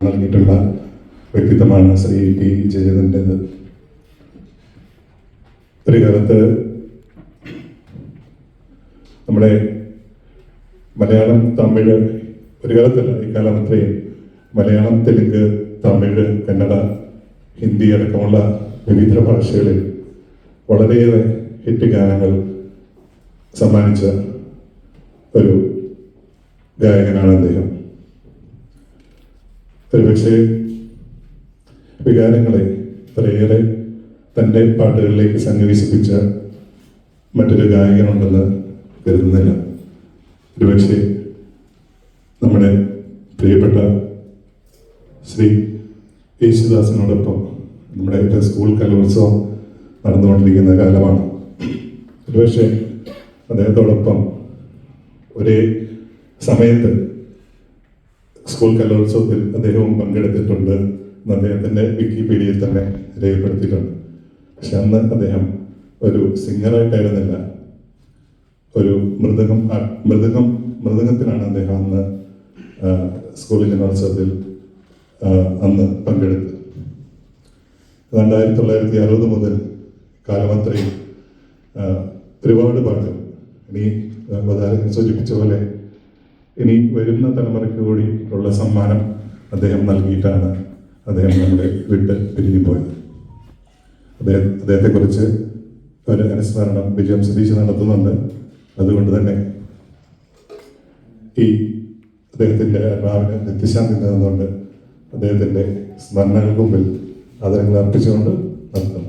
നൽകിയിട്ടുള്ള വ്യക്തിത്വമാണ് ശ്രീ പി ജയചന്ദ്രൻ്റേത്. ഒരു കാലത്ത് നമ്മുടെ മലയാളം, തമിഴ്, ഒരു കാലത്തല്ല, ഇക്കാലം അത്രയും മലയാളം, തെലുങ്ക്, തമിഴ്, കന്നഡ, ഹിന്ദി അടക്കമുള്ള വിവിധ ഭാഷകളിൽ വളരെയേറെ ഹിറ്റ് ഗാനങ്ങൾ സമ്മാനിച്ച ഒരു ഗായകനാണ് അദ്ദേഹം. ഒരുപക്ഷെ വികാരങ്ങളെ ഇത്രയേറെ തൻ്റെ പാട്ടുകളിലേക്ക് സന്നിവേശിപ്പിച്ച മറ്റൊരു ഗായകനുണ്ടെന്ന് കരുതുന്നില്ല. ഒരുപക്ഷെ നമ്മുടെ പ്രിയപ്പെട്ട ശ്രീ യേശുദാസിനോടൊപ്പം നമ്മുടെ സ്കൂൾ കലോത്സവം നടന്നുകൊണ്ടിരിക്കുന്ന കാലമാണ്. ഒരുപക്ഷെ അദ്ദേഹത്തോടൊപ്പം ഒരേ സമയത്ത് സ്കൂൾ കലോത്സവത്തിൽ അദ്ദേഹവും പങ്കെടുത്തിട്ടുണ്ട് എന്ന് അദ്ദേഹത്തിൻ്റെ വിക്കിപീഡിയയിൽ തന്നെ രേഖപ്പെടുത്തിയിട്ടുണ്ട്. പക്ഷെ അന്ന് അദ്ദേഹം ഒരു സിംഗറായിട്ടായിരുന്നില്ല, ഒരു മൃദംഗത്തിലാണ് അദ്ദേഹം അന്ന് സ്കൂൾ കലോത്സവത്തിൽ അന്ന് പങ്കെടുത്തത്. 1960 മുതൽ കാലമത്രയും ഒരുപാട് പാട്ടുകൾ, ഇനി അവതാരകൻ സൂചിപ്പിച്ച പോലെ ഇനി വരുന്ന തലമുറയ്ക്ക് കൂടി ഉള്ള സമ്മാനം അദ്ദേഹം നൽകിയിട്ടാണ് അദ്ദേഹം നമ്മുടെ വിട്ട് പിരിഞ്ഞു പോയത്. അദ്ദേഹത്തെക്കുറിച്ച് ഒരു അനുസ്മരണം വിജയം സതീശ് നടത്തുന്നുണ്ട്. അതുകൊണ്ട് തന്നെ ഈ അദ്ദേഹത്തിൻ്റെ ആത്മാവിന് നിത്യശാന്തി നേർന്നുകൊണ്ട് അദ്ദേഹത്തിൻ്റെ സ്മരണകൾക്ക് മുമ്പിൽ ആദരങ്ങൾ അർപ്പിച്ചുകൊണ്ട് നടത്തുന്നു.